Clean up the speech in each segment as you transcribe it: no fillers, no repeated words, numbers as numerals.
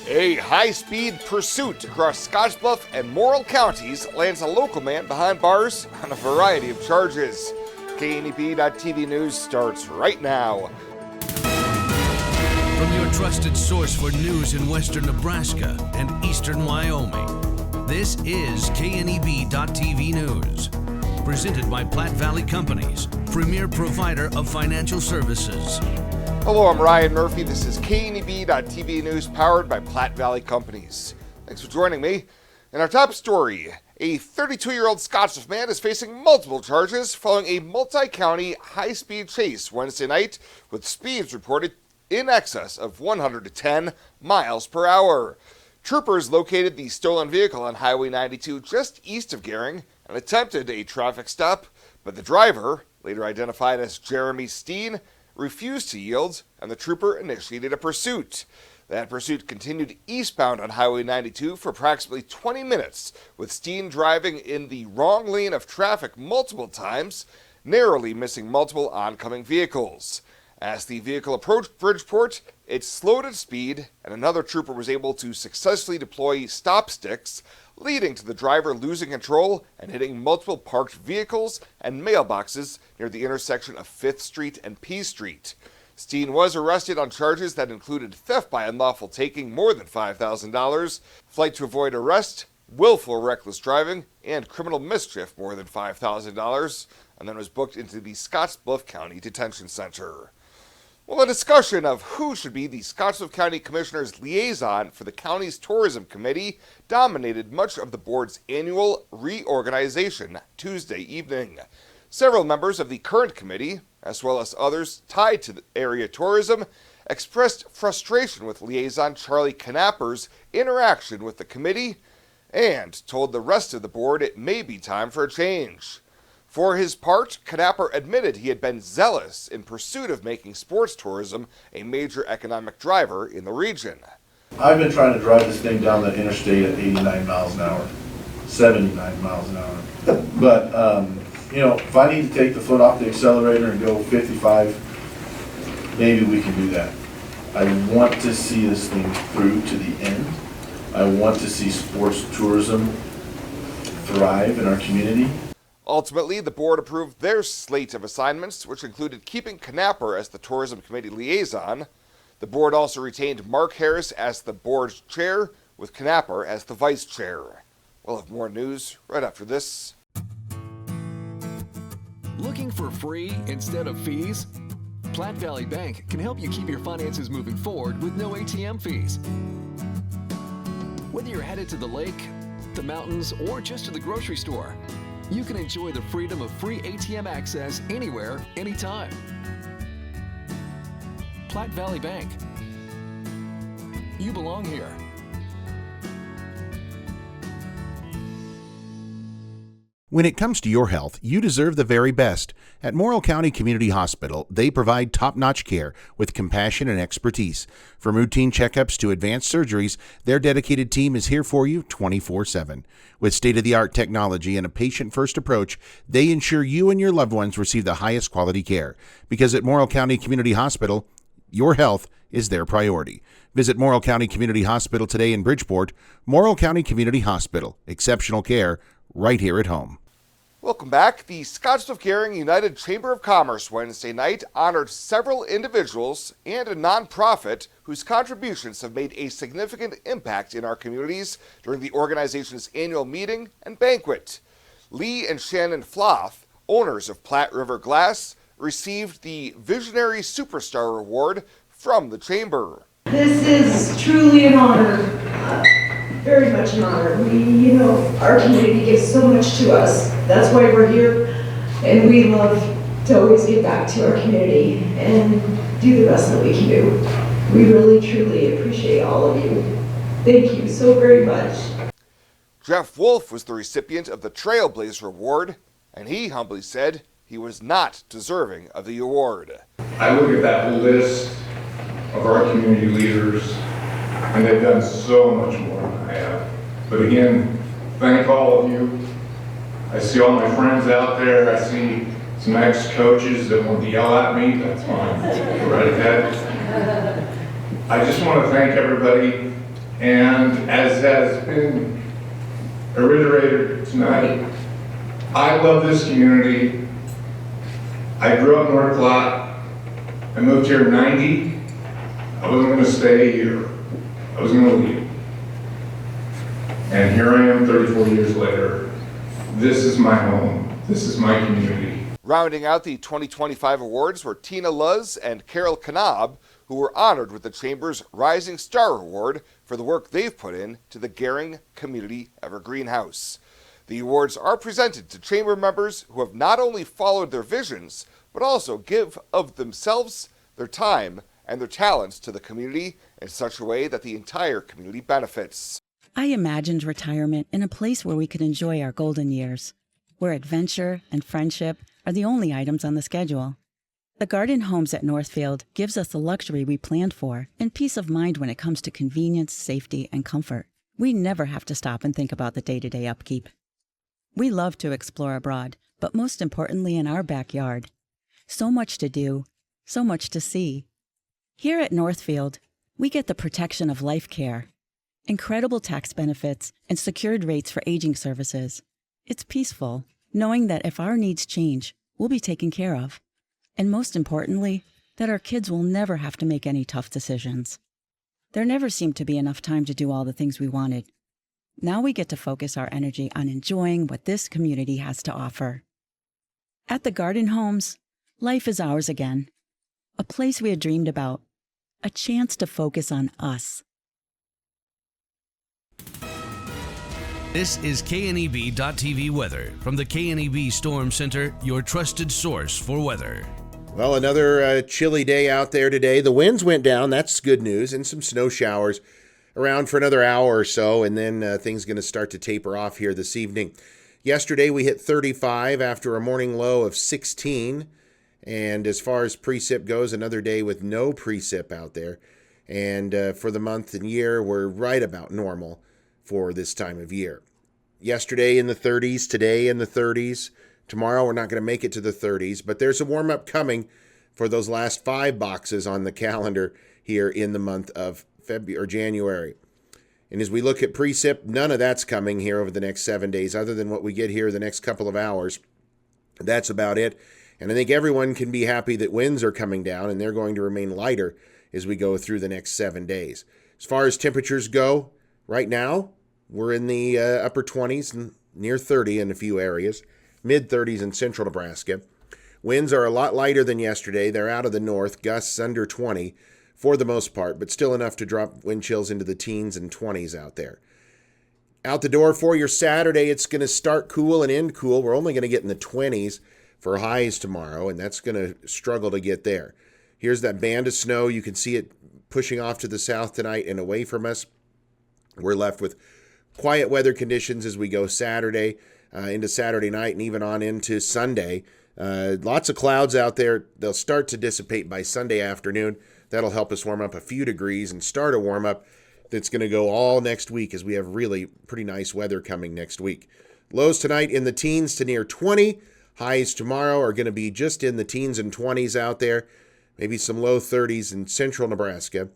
A high-speed pursuit across Scottsbluff and Morrill counties lands a local man behind bars on a variety of charges. KNEB.TV News starts right now. From your trusted source for news in western Nebraska and eastern Wyoming, this is KNEB.TV News. Presented by Platte Valley Companies, premier provider of financial services. Hello, I'm Ryan Murphy. This is KNEB.TV News powered by Platte Valley Companies. Thanks for joining me. In our top story, a 32-year-old Scottsbluff man is facing multiple charges following a multi-county high-speed chase Wednesday night with speeds reported in excess of 110 miles per hour. Troopers located the stolen vehicle on Highway 92 just east of Gering and attempted a traffic stop, but the driver, later identified as Jeremy Steen, refused to yield, and the trooper initiated a pursuit. That pursuit continued eastbound on Highway 92 for approximately 20 minutes, with Steen driving in the wrong lane of traffic multiple times, narrowly missing multiple oncoming vehicles. As the vehicle approached Bridgeport, it slowed its speed, and another trooper was able to successfully deploy stop sticks, leading to the driver losing control and hitting multiple parked vehicles and mailboxes near the intersection of 5th Street and P Street. Steen was arrested on charges that included theft by unlawful taking more than $5,000, flight to avoid arrest, willful reckless driving, and criminal mischief more than $5,000, and then was booked into the Scottsbluff County Detention Center. Well, a discussion of who should be the Scottsbluff County Commissioner's liaison for the county's tourism committee dominated much of the board's annual reorganization Tuesday evening. Several members of the current committee, as well as others tied to the area tourism, expressed frustration with liaison Charlie Knapper's interaction with the committee and told the rest of the board it may be time for a change. For his part, Knapper admitted he had been zealous in pursuit of making sports tourism a major economic driver in the region. I've been trying to drive this thing down the interstate at 89 miles an hour, 79 miles an hour. But, if I need to take the foot off the accelerator and go 55, maybe we can do that. I want to see this thing through to the end. I want to see sports tourism thrive in our community. Ultimately, the board approved their slate of assignments, which included keeping Knapper as the tourism committee liaison. The board also retained Mark Harris as the board's chair, with Knapper as the vice chair. We'll have more news right after this. Looking for free instead of fees? Platte Valley Bank can help you keep your finances moving forward with no ATM fees. Whether you're headed to the lake, the mountains, or just to the grocery store, you can enjoy the freedom of free ATM access anywhere, anytime. Platte Valley Bank. You belong here. When it comes to your health, you deserve the very best. At Morrill County Community Hospital, they provide top-notch care with compassion and expertise. From routine checkups to advanced surgeries, their dedicated team is here for you 24/7. With state-of-the-art technology and a patient-first approach, they ensure you and your loved ones receive the highest quality care. Because at Morrill County Community Hospital, your health is their priority. Visit Morrill County Community Hospital today in Bridgeport. Morrill County Community Hospital. Exceptional care right here at home. Welcome back. The Scottsbluff-Gering United Chamber of Commerce Wednesday night honored several individuals and a nonprofit whose contributions have made a significant impact in our communities during the organization's annual meeting and banquet. Lee and Shannon Floth, owners of Platte River Glass, received the Visionary Superstar Award from the Chamber. This is truly an honor, very much an honor. Our community gives so much to us. That's why we're here, and we love to always give back to our community and do the best that we can do. We really, truly appreciate all of you. Thank you so very much. Jeff Wolf was the recipient of the Trailblazer Award, and he humbly said he was not deserving of the award. I look at that list of our community leaders, and they've done so much more than I have. But again, thank all of you. I see all my friends out there. I see some ex-coaches that want to yell at me. That's fine. Go right ahead. I just want to thank everybody And as has been reiterated tonight, I love this community. I grew up in North Platte. I moved here in '90. I wasn't going to stay here. I was going to leave. And here I am 34 years later. This is my home. This is my community. Rounding out the 2025 awards were Tina Luz and Carol Knab, who were honored with the Chamber's Rising Star Award for the work they've put in to the Gering Community Evergreen House. The awards are presented to Chamber members who have not only followed their visions, but also give of themselves, their time, and their talents to the community in such a way that the entire community benefits. I imagined retirement in a place where we could enjoy our golden years, where adventure and friendship are the only items on the schedule. The Garden Homes at Northfield gives us the luxury we planned for and peace of mind when it comes to convenience, safety, and comfort. We never have to stop and think about the day-to-day upkeep. We love to explore abroad, but most importantly in our backyard. So much to do, so much to see. Here at Northfield, we get the protection of life care, incredible tax benefits, and secured rates for aging services. It's peaceful, knowing that if our needs change, we'll be taken care of. And most importantly, that our kids will never have to make any tough decisions. There never seemed to be enough time to do all the things we wanted. Now we get to focus our energy on enjoying what this community has to offer. At the Garden Homes, life is ours again. A place we had dreamed about. A chance to focus on us. This is KNEB.TV weather from the KNEB Storm Center, your trusted source for weather. Well, another chilly day out there today. The winds went down. That's good news. And some snow showers around for another hour or so. And then things going to start to taper off here this evening. Yesterday, we hit 35 after a morning low of 16. And as far as precip goes, another day with no precip out there. And for the month and year, we're right about normal for this time of year. Yesterday in the 30s, today in the 30s. Tomorrow we're not going to make it to the 30s, but there's a warm-up coming for those last 5 boxes on the calendar here in the month of February or January. And as we look at precip, none of that's coming here over the next 7 days other than what we get here the next couple of hours. That's about it. And I think everyone can be happy that winds are coming down and they're going to remain lighter as we go through the next 7 days. As far as temperatures go, right now we're in the upper 20s and near 30 in a few areas. Mid-30s in central Nebraska. Winds are a lot lighter than yesterday. They're out of the north, gusts under 20 for the most part, but still enough to drop wind chills into the teens and 20s out there. Out the door for your Saturday, it's going to start cool and end cool. We're only going to get in the 20s for highs tomorrow, and that's going to struggle to get there. Here's that band of snow. You can see it pushing off to the south tonight and away from us. We're left with quiet weather conditions as we go Saturday. Into Saturday night and even on into Sunday. Lots of clouds out there. They'll start to dissipate by Sunday afternoon. That'll help us warm up a few degrees and start a warm-up that's going to go all next week as we have really pretty nice weather coming next week. Lows tonight in the teens to near 20. Highs tomorrow are going to be just in the teens and 20s out there. Maybe some low 30s in central Nebraska.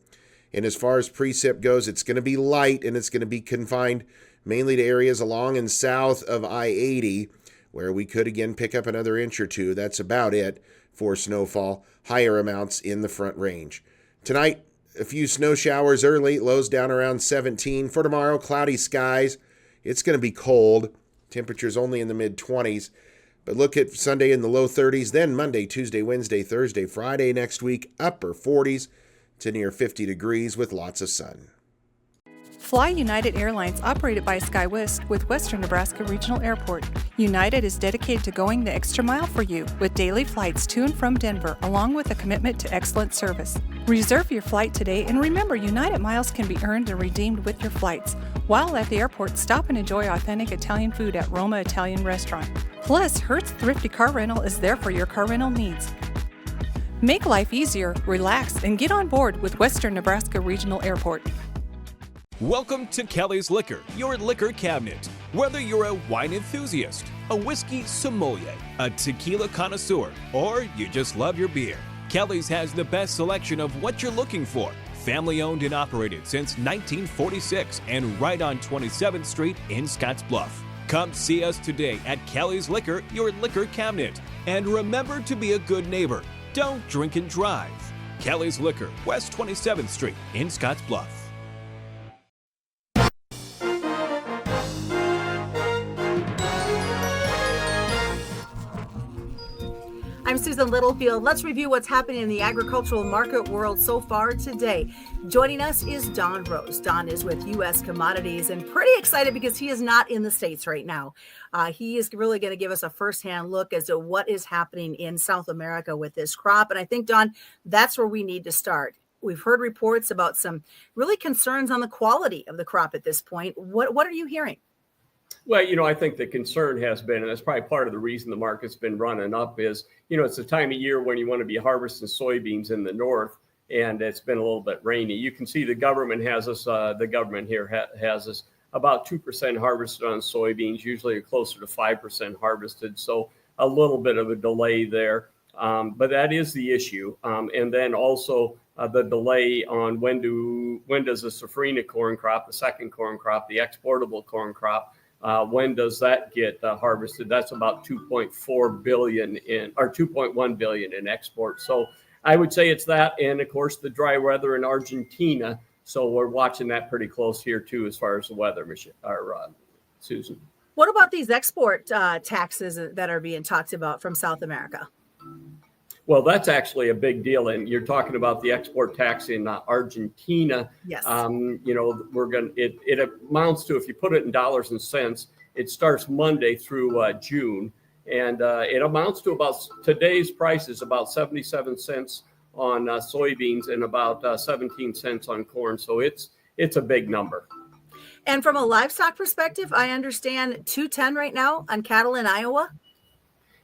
And as far as precip goes, it's going to be light and it's going to be confined mainly to areas along and south of I-80, where we could again pick up another inch or two. That's about it for snowfall. Higher amounts in the Front Range. Tonight, a few snow showers early, lows down around 17. For tomorrow, cloudy skies. It's going to be cold. Temperatures only in the mid-20s. But look at Sunday in the low 30s, then Monday, Tuesday, Wednesday, Thursday, Friday next week, upper 40s to near 50 degrees with lots of sun. Fly United Airlines, operated by SkyWest with Western Nebraska Regional Airport. United is dedicated to going the extra mile for you with daily flights to and from Denver, along with a commitment to excellent service. Reserve your flight today, and remember, United miles can be earned and redeemed with your flights. While at the airport, stop and enjoy authentic Italian food at Roma Italian Restaurant. Plus, Hertz Thrifty Car Rental is there for your car rental needs. Make life easier, relax, and get on board with Western Nebraska Regional Airport. Welcome to Kelly's Liquor, your liquor cabinet. Whether you're a wine enthusiast, a whiskey sommelier, a tequila connoisseur, or you just love your beer, Kelly's has the best selection of what you're looking for. family owned and operated since 1946 and right on 27th Street in Scottsbluff. Come see us today at Kelly's Liquor, your liquor cabinet. And remember to be a good neighbor. Don't drink and drive. Kelly's Liquor, West 27th Street in Scottsbluff. I'm Susan Littlefield. Let's review what's happening in the agricultural market world so far today. Joining us is Don Rose. Don is with U.S. Commodities and pretty excited because he is not in the States right now. He is really going to give us a firsthand look as to what is happening in South America with this crop. And I think, Don, that's where we need to start. We've heard reports about some really concerns on the quality of the crop at this point. What are you hearing? Well, I think the concern has been, and that's probably part of the reason the market's been running up is, it's the time of year when you want to be harvesting soybeans in the north, and it's been a little bit rainy. You can see the government has us, has us about 2% harvested on soybeans, usually closer to 5% harvested. So a little bit of a delay there. But that is the issue. And then also the delay on when does the safrinha corn crop, the second corn crop, the exportable corn crop, when does that get harvested? That's about 2.1 billion in exports. So I would say it's that, and of course the dry weather in Argentina. So we're watching that pretty close here too, as far as the weather, Susan. What about these export taxes that are being talked about from South America? Well, that's actually a big deal, and you're talking about the export tax in Argentina. Yes. It amounts to, if you put it in dollars and cents, it starts Monday through June, and it amounts to about today's price is about 77 cents on soybeans and about 17 cents on corn. So it's a big number. And from a livestock perspective, I understand $210 right now on cattle in Iowa.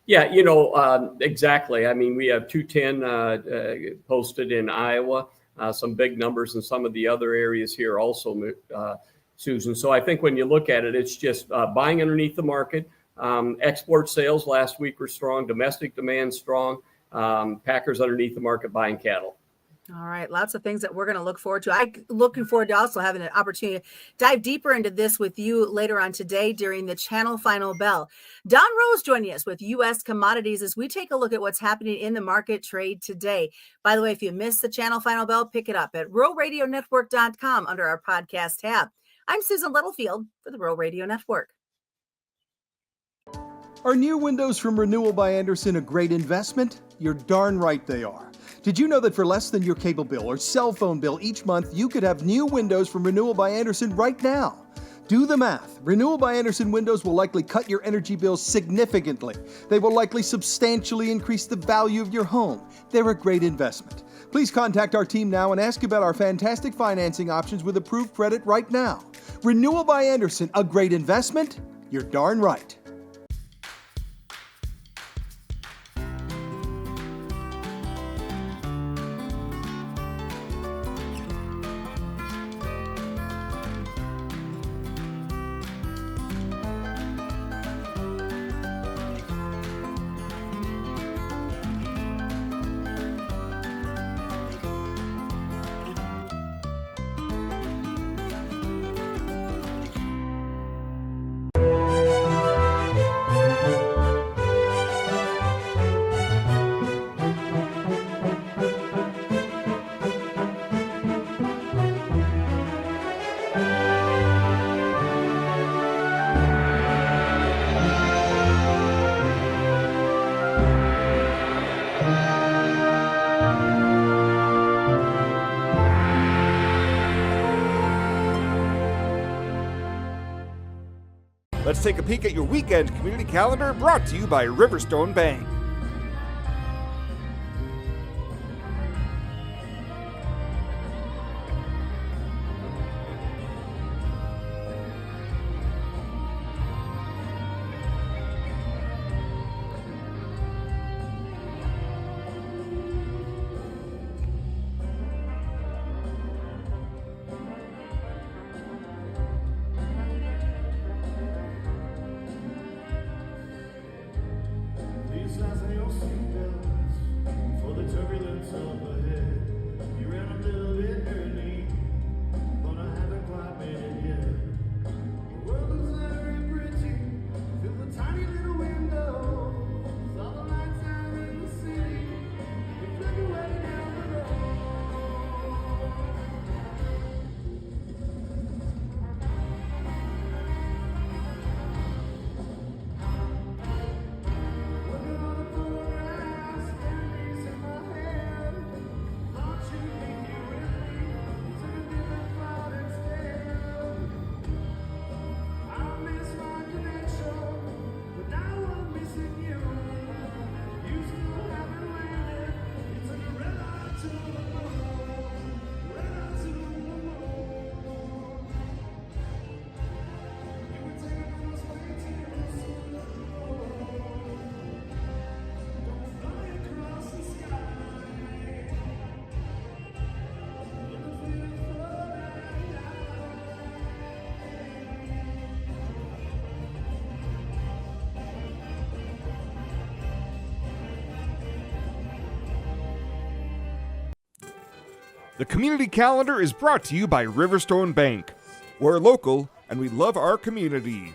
Yeah, exactly. I mean, we have 210 posted in Iowa, some big numbers in some of the other areas here also, Susan. So I think when you look at it, it's just buying underneath the market. Export sales last week were strong, domestic demand strong, packers underneath the market buying cattle. All right. Lots of things that we're going to look forward to. I'm looking forward to also having an opportunity to dive deeper into this with you later on today during the Channel Final Bell. Don Rose joining us with U.S. Commodities as we take a look at what's happening in the market trade today. By the way, if you missed the Channel Final Bell, pick it up at ruralradionetwork.com under our podcast tab. I'm Susan Littlefield for the Rural Radio Network. Are new windows from Renewal by Andersen a great investment? You're darn right they are. Did you know that for less than your cable bill or cell phone bill each month, you could have new windows from Renewal by Andersen right now? Do the math. Renewal by Andersen windows will likely cut your energy bills significantly. They will likely substantially increase the value of your home. They're a great investment. Please contact our team now and ask about our fantastic financing options with approved credit right now. Renewal by Andersen, a great investment? You're darn right. Let's take a peek at your weekend community calendar brought to you by Riverstone Bank. The community calendar is brought to you by Riverstone Bank. We're local and we love our community.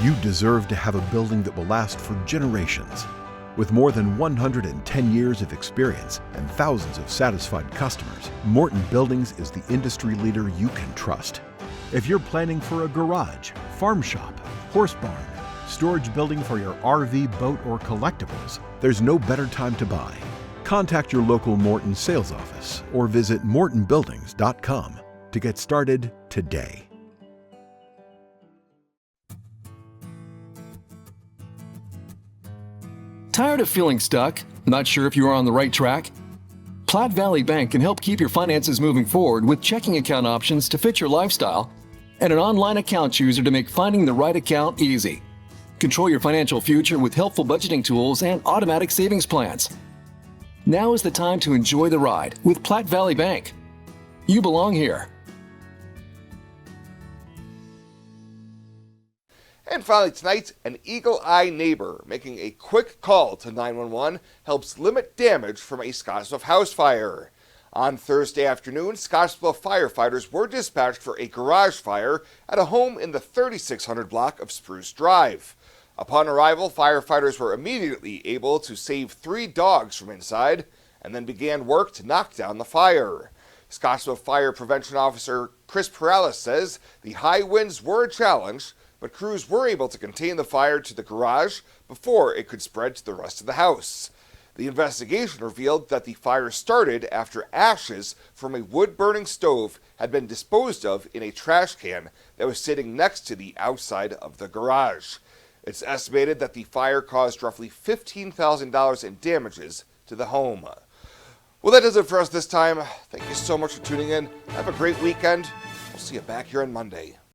You deserve to have a building that will last for generations. With more than 110 years of experience and thousands of satisfied customers, Morton Buildings is the industry leader you can trust. If you're planning for a garage, farm shop, horse barn, storage building for your RV, boat, or collectibles, there's no better time to buy. Contact your local Morton sales office or visit mortonbuildings.com to get started today. Tired of feeling stuck? Not sure if you are on the right track? Platte Valley Bank can help keep your finances moving forward with checking account options to fit your lifestyle and an online account chooser to make finding the right account easy. Control your financial future with helpful budgeting tools and automatic savings plans. Now is the time to enjoy the ride with Platte Valley Bank. You belong here. And finally tonight, an Eagle Eye neighbor making a quick call to 911 helps limit damage from a Scottsbluff house fire. On Thursday afternoon, Scottsbluff firefighters were dispatched for a garage fire at a home in the 3600 block of Spruce Drive. Upon arrival, firefighters were immediately able to save 3 dogs from inside and then began work to knock down the fire. Scottsbluff Fire Prevention Officer Chris Perales says the high winds were a challenge, but crews were able to contain the fire to the garage before it could spread to the rest of the house. The investigation revealed that the fire started after ashes from a wood-burning stove had been disposed of in a trash can that was sitting next to the outside of the garage. It's estimated that the fire caused roughly $15,000 in damages to the home. Well, that does it for us this time. Thank you so much for tuning in. Have a great weekend. We'll see you back here on Monday.